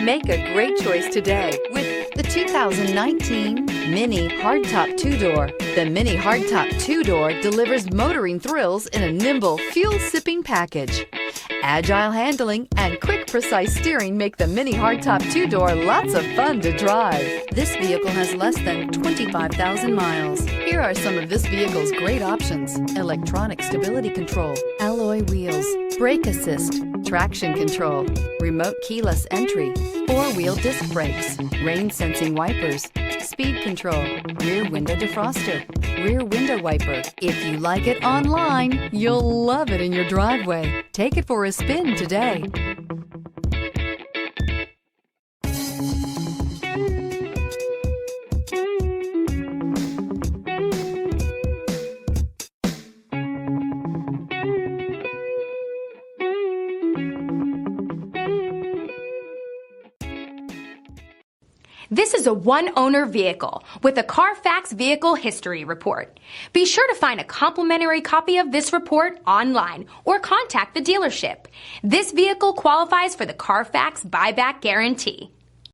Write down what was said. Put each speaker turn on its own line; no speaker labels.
Make a great choice today with the 2019 Mini Hardtop 2-Door. The Mini Hardtop 2-Door delivers motoring thrills in a nimble, fuel-sipping package. Agile handling and quick, precise steering make the Mini Hardtop 2-Door lots of fun to drive. This vehicle has less than 25,000 miles. Here are some of this vehicle's great options: electronic stability control, alloy wheels, brake assist, traction control, remote keyless entry, four-wheel disc brakes, rain-sensing wipers, speed control, rear window defroster, rear window wiper. If you like it online, you'll love it in your driveway. Take it for a spin today.
This is a one-owner vehicle with a Carfax Vehicle History Report. Be sure to find a complimentary copy of this report online or contact the dealership. This vehicle qualifies for the Carfax Buyback Guarantee.